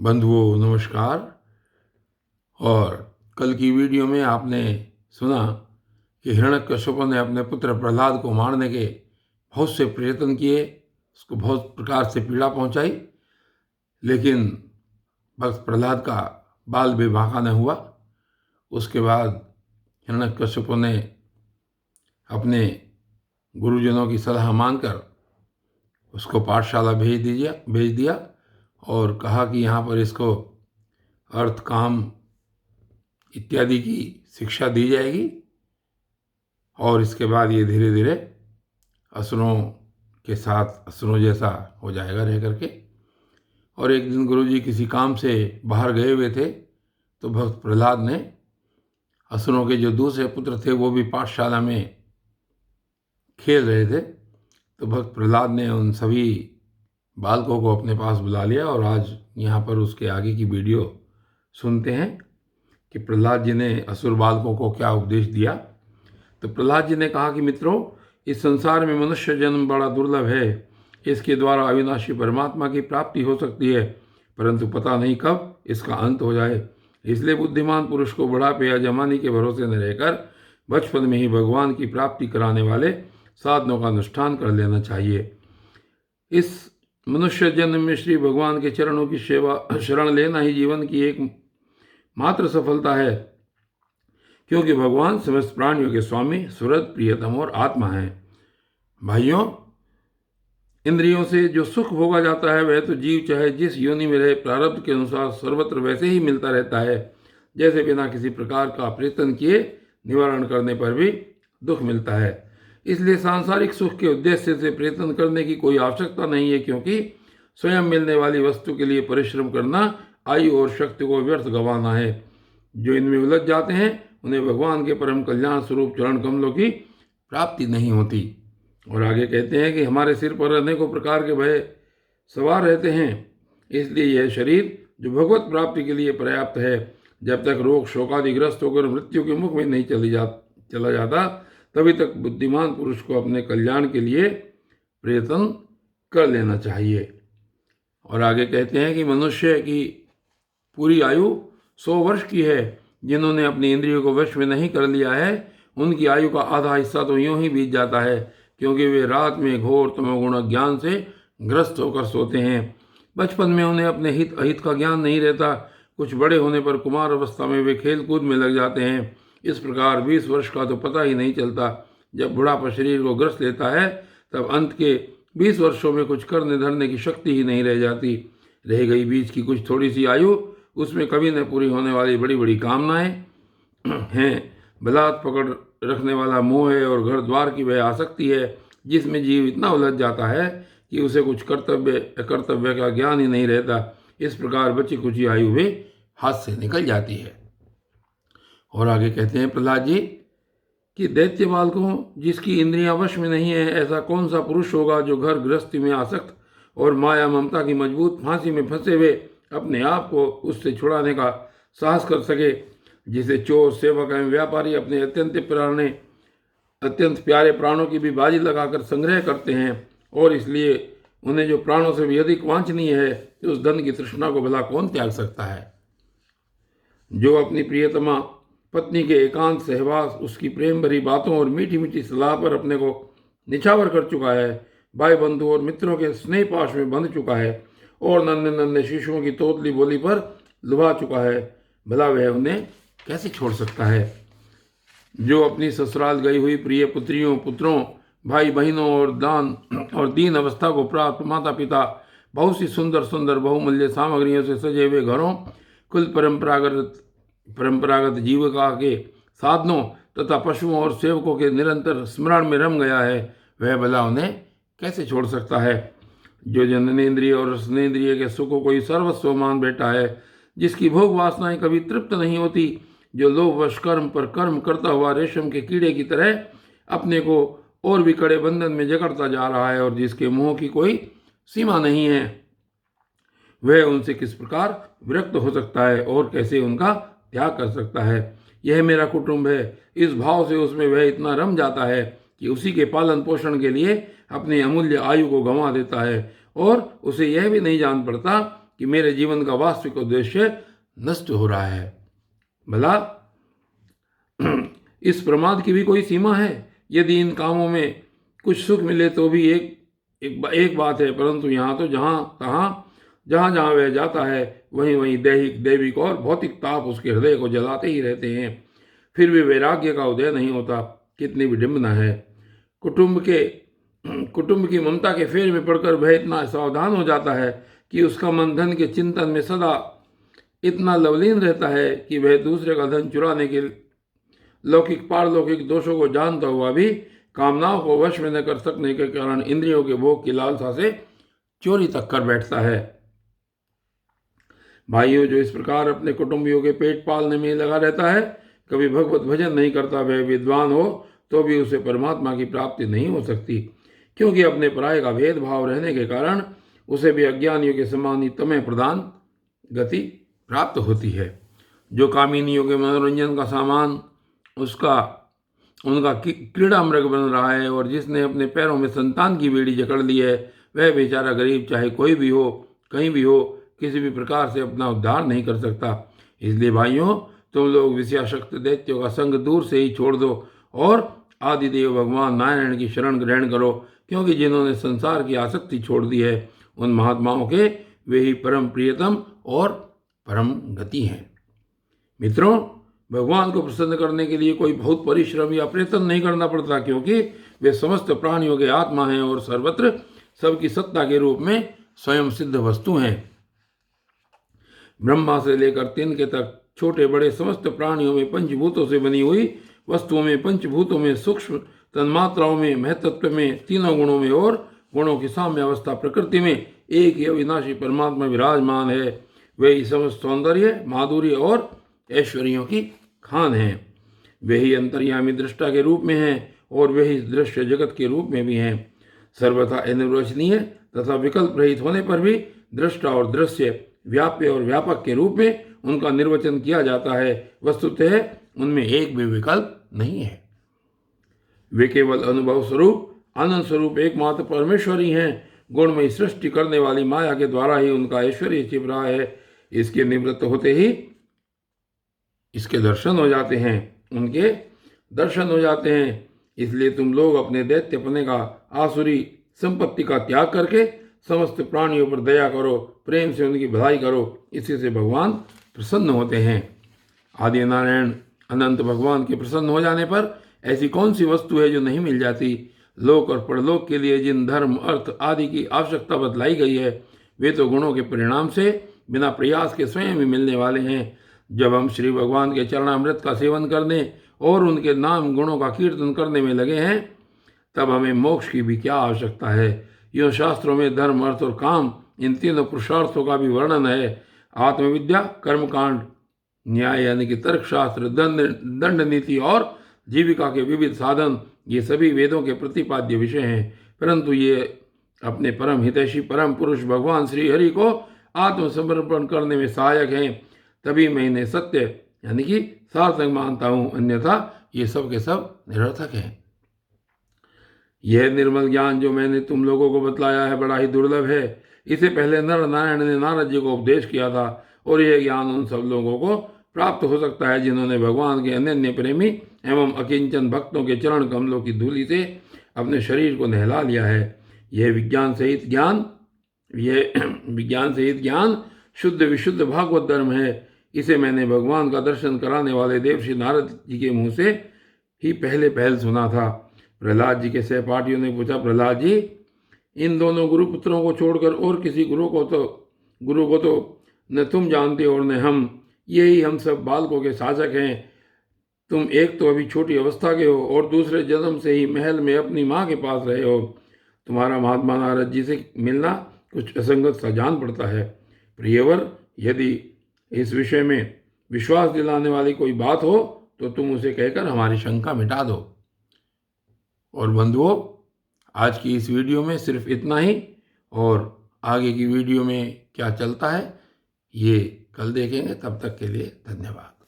बंधुओं नमस्कार। और कल की वीडियो में आपने सुना कि हिरण्यकश्यप ने अपने पुत्र प्रहलाद को मारने के बहुत से प्रयत्न किए, उसको बहुत प्रकार से पीड़ा पहुंचाई, लेकिन बस प्रहलाद का बाल भी बांका न हुआ। उसके बाद हिरण्यकश्यप ने अपने गुरुजनों की सलाह मानकर उसको पाठशाला भेज दिया और कहा कि यहाँ पर इसको अर्थ काम इत्यादि की शिक्षा दी जाएगी और इसके बाद ये धीरे धीरे असुरों के साथ असुरों जैसा हो जाएगा रह करके। और एक दिन गुरुजी किसी काम से बाहर गए हुए थे, तो भक्त प्रहलाद ने असुरों के जो दूसरे पुत्र थे वो भी पाठशाला में खेल रहे थे, तो भक्त प्रहलाद ने उन सभी बालकों को अपने पास बुला लिया और आज यहाँ पर उसके आगे की वीडियो सुनते हैं कि प्रहलाद जी ने असुर बालकों को क्या उपदेश दिया। तो प्रहलाद जी ने कहा कि मित्रों, इस संसार में मनुष्य जन्म बड़ा दुर्लभ है। इसके द्वारा अविनाशी परमात्मा की प्राप्ति हो सकती है, परंतु पता नहीं कब इसका अंत हो जाए। इसलिए बुद्धिमान पुरुष को बुढ़ापे या जवानी के भरोसे न रहकर बचपन में ही भगवान की प्राप्ति कराने वाले साधनों का अनुष्ठान कर लेना चाहिए। इस मनुष्य जन्म में श्री भगवान के चरणों की सेवा शरण लेना ही जीवन की एक मात्र सफलता है, क्योंकि भगवान समस्त प्राणियों के स्वामी, सुहृद, प्रियतम और आत्मा हैं। भाइयों, इंद्रियों से जो सुख भोगा जाता है वह तो जीव चाहे जिस योनि में रहे प्रारब्ध के अनुसार सर्वत्र वैसे ही मिलता रहता है, जैसे बिना किसी प्रकार का प्रयत्न किए निवारण करने पर भी दुख मिलता है। इसलिए सांसारिक सुख के उद्देश्य से प्रयत्न करने की कोई आवश्यकता नहीं है, क्योंकि स्वयं मिलने वाली वस्तु के लिए परिश्रम करना आयु और शक्ति को व्यर्थ गंवाना है। जो इनमें उलझ जाते हैं उन्हें भगवान के परम कल्याण स्वरूप चरण कमलों की प्राप्ति नहीं होती। और आगे कहते हैं कि हमारे सिर पर अनेकों प्रकार के भय सवार रहते हैं, इसलिए यह शरीर जो भगवत प्राप्ति के लिए पर्याप्त है, जब तक रोग शोकादिग्रस्त होकर मृत्यु के मुख में नहीं चला जाता, तभी तक बुद्धिमान पुरुष को अपने कल्याण के लिए प्रयत्न कर लेना चाहिए। और आगे कहते हैं कि मनुष्य की पूरी आयु 100 वर्ष की है। जिन्होंने अपनी इंद्रियों को वश में नहीं कर लिया है, उनकी आयु का आधा हिस्सा तो यूं ही बीत जाता है, क्योंकि वे रात में घोर तमोगुण ज्ञान से ग्रस्त होकर सोते हैं। बचपन में उन्हें अपने हित अहित का ज्ञान नहीं रहता। कुछ बड़े होने पर कुमार अवस्था में वे खेल कूद में लग जाते हैं। इस प्रकार 20 वर्ष का तो पता ही नहीं चलता। जब बुढ़ापा शरीर को ग्रस्त लेता है, तब अंत के 20 वर्षों में कुछ करने धरने की शक्ति ही नहीं रह जाती। रह गई बीच की कुछ थोड़ी सी आयु, उसमें कभी न पूरी होने वाली बड़ी बड़ी कामनाएं हैं। बलात् पकड़ रखने वाला मोह है और घर द्वार की वह आसक्ति है, जिसमें जीव इतना उलझ जाता है कि उसे कुछ कर्तव्य अकर्तव्य का ज्ञान ही नहीं रहता। इस प्रकार बची कुची आयु भी हाथ से निकल जाती है। और आगे कहते हैं प्रहलाद जी कि दैत्य बालकों, जिसकी इंद्रियां वश में नहीं है, ऐसा कौन सा पुरुष होगा जो घर गृहस्थी में आसक्त और माया ममता की मजबूत फांसी में फंसे हुए अपने आप को उससे छुड़ाने का साहस कर सके, जिसे चोर, सेवक एवं व्यापारी अपने अत्यंत प्यारे प्राणों की भी बाजी लगाकर संग्रह करते हैं, और इसलिए उन्हें जो प्राणों से भी अधिक वांछनीय है, तो उस धन की तृष्णा को भला कौन त्याग सकता है। जो अपनी प्रियतमा पत्नी के एकांत सहवास, उसकी प्रेम भरी बातों और मीठी मीठी सलाह पर अपने को निछावर कर चुका है, भाई बंधु और मित्रों के स्नेह पाश में बंध चुका है और नन्हे नन्हे शिशुओं की तोतली बोली पर लुभा चुका है, भला वह उन्हें कैसे छोड़ सकता है। जो अपनी ससुराल गई हुई प्रिय पुत्रियों, पुत्रों, भाई बहनों और दीन अवस्था को प्राप्त माता पिता, बहुत सी सुंदर सुंदर बहुमूल्य सामग्रियों से सजे हुए घरों, कुल परंपरागत जीविका के साधनों तथा पशुओं और सेवकों के निरंतर स्मरण में रम गया है, वह भला उन्हें कैसे छोड़ सकता है। जो जननेन्द्रिय और रसनेन्द्रिय के सुखों को ही सर्वस्व मान बैठा है, जिसकी भोग वासनाएं कभी तृप्त नहीं होती, जो लोभवश कर्म पर कर्म करता हुआ रेशम के कीड़े की तरह अपने को और भी कड़े बंधन में जकड़ता जा रहा है, और जिसके मोह की कोई सीमा नहीं है, वह उनसे किस प्रकार विरक्त हो सकता है और कैसे उनका त्याग कर सकता है। यह मेरा कुटुंब है, इस भाव से उसमें वह इतना रम जाता है कि उसी के पालन पोषण के लिए अपनी अमूल्य आयु को गंवा देता है, और उसे यह भी नहीं जान पड़ता कि मेरे जीवन का वास्तविक उद्देश्य नष्ट हो रहा है। भला इस प्रमाद की भी कोई सीमा है? यदि इन कामों में कुछ सुख मिले तो भी एक बात है, परंतु यहाँ तो जहाँ वह जाता है वहीं वहीं दैहिक, दैविक और भौतिक ताप उसके हृदय को जलाते ही रहते हैं। फिर भी वैराग्य का उदय नहीं होता। कितनी विडंबना है। कुटुंब की ममता के फेर में पड़कर वह इतना सावधान हो जाता है कि उसका मन धन के चिंतन में सदा इतना लवलीन रहता है कि वह दूसरे का धन चुराने के लौकिक पारलौकिक दोषों को जानता हुआ भी कामनाओं को वश में न कर सकने के कारण इंद्रियों के भोग की लालसा से चोरी तक कर बैठता है। भाइयों, जो इस प्रकार अपने कुटुंबियों के पेट पालने में लगा रहता है, कभी भगवत भजन नहीं करता, वह विद्वान हो तो भी उसे परमात्मा की प्राप्ति नहीं हो सकती, क्योंकि अपने पराये का भेदभाव रहने के कारण उसे भी अज्ञानियों के समान ही तमह प्रदान गति प्राप्त होती है। जो कामिनियों के मनोरंजन का सामान उनका क्रीड़ा मृग बन रहा है, और जिसने अपने पैरों में संतान की बेड़ी जकड़ ली है, वह बेचारा गरीब चाहे कोई भी हो, कहीं भी हो, किसी भी प्रकार से अपना उद्धार नहीं कर सकता। इसलिए भाइयों, तुम लोग विषयाशक्त दैत्यों का संग दूर से ही छोड़ दो और आदिदेव भगवान नारायण की शरण ग्रहण करो, क्योंकि जिन्होंने संसार की आसक्ति छोड़ दी है, उन महात्माओं के वे ही परम प्रियतम और परम गति हैं। मित्रों, भगवान को प्रसन्न करने के लिए कोई बहुत परिश्रम या प्रयत्न नहीं करना पड़ता, क्योंकि वे समस्त प्राणियों के आत्मा हैं और सर्वत्र सबकी सत्ता के रूप में स्वयं सिद्ध वस्तु हैं। ब्रह्मा से लेकर तिनके तक छोटे बड़े समस्त प्राणियों में पंचभूतों से बनी हुई वस्तुओं में, पंचभूतों में, सूक्ष्म तन्मात्राओं में, महत्त्व में, तीनों गुणों में और गुणों की साम्य अवस्था प्रकृति में एक ही अविनाशी परमात्मा विराजमान है। वे ही समस्त सौंदर्य, माधुर्य और ऐश्वर्यों की खान हैं। वे ही अंतर्यामी दृष्टा के रूप में हैं और वे ही दृश्य जगत के रूप में भी हैं। सर्वथा अनिर्वचनीय तथा विकल्प रहित होने पर भी दृष्टा और दृश्य, व्याप्य और व्यापक के रूप में उनका निर्वचन किया जाता है। वस्तुतः उनमें एक भी विकल्प नहीं है। वे केवल अनुभव स्वरूप, आनंद स्वरूप एकमात्र परमेश्वर ही हैं। गुणमयी सृष्टि करने वाली माया के द्वारा ही उनका ऐश्वर्य छिप रहा है। इसके निवृत्त होते ही इसके दर्शन हो जाते हैं, उनके दर्शन हो जाते हैं। इसलिए तुम लोग अपने दैत्यपने का, आसुरी संपत्ति का त्याग करके समस्त प्राणियों पर दया करो, प्रेम से उनकी भलाई करो। इसी से भगवान प्रसन्न होते हैं। आदि नारायण अनंत भगवान के प्रसन्न हो जाने पर ऐसी कौन सी वस्तु है जो नहीं मिल जाती? लोक और परलोक के लिए जिन धर्म, अर्थ आदि की आवश्यकता बतलाई गई है, वे तो गुणों के परिणाम से बिना प्रयास के स्वयं ही मिलने वाले हैं। जब हम श्री भगवान के चरणामृत का सेवन करने और उनके नाम गुणों का कीर्तन करने में लगे हैं, तब हमें मोक्ष की भी क्या आवश्यकता है। यो शास्त्रों में धर्म, अर्थ और काम, इन तीनों पुरुषार्थों का भी वर्णन है। आत्मविद्या, कर्मकांड, न्याय यानी कि तर्कशास्त्र, दंड नीति और जीविका के विविध साधन, ये सभी वेदों के प्रतिपाद्य विषय हैं। परंतु ये अपने परम हितैषी परम पुरुष भगवान श्री हरि को आत्मसमर्पण करने में सहायक हैं। तभी मैं इन्हें सत्य यानी कि सार्थक मानता हूँ, अन्यथा ये सब के सब निरर्थक हैं। यह निर्मल ज्ञान जो मैंने तुम लोगों को बतलाया है बड़ा ही दुर्लभ है। इसे पहले नर नारायण ने नारद जी को उपदेश किया था, और यह ज्ञान उन सब लोगों को प्राप्त हो सकता है जिन्होंने भगवान के अनन्य प्रेमी एवं अकिंचन भक्तों के चरण कमलों की धूलि से अपने शरीर को नहला लिया है। यह विज्ञान सहित ज्ञान शुद्ध विशुद्ध भागवत धर्म है। इसे मैंने भगवान का दर्शन कराने वाले देवर्षि नारद जी के मुँह से ही पहल सुना था। प्रहलाद जी के सहपाठियों ने पूछा, प्रहलाद जी, इन दोनों गुरुपुत्रों को छोड़कर और किसी गुरु को तो न तुम जानते और न हम, यही हम सब बालकों के शासक हैं। तुम एक तो अभी छोटी अवस्था के हो और दूसरे जन्म से ही महल में अपनी माँ के पास रहे हो। तुम्हारा महात्मा नारद जी से मिलना कुछ असंगत सा जान पड़ता है। प्रियवर, यदि इस विषय में विश्वास दिलाने वाली कोई बात हो तो तुम उसे कहकर हमारी शंका मिटा दो। और बंधुओं, आज की इस वीडियो में सिर्फ इतना ही, और आगे की वीडियो में क्या चलता है ये कल देखेंगे। तब तक के लिए धन्यवाद।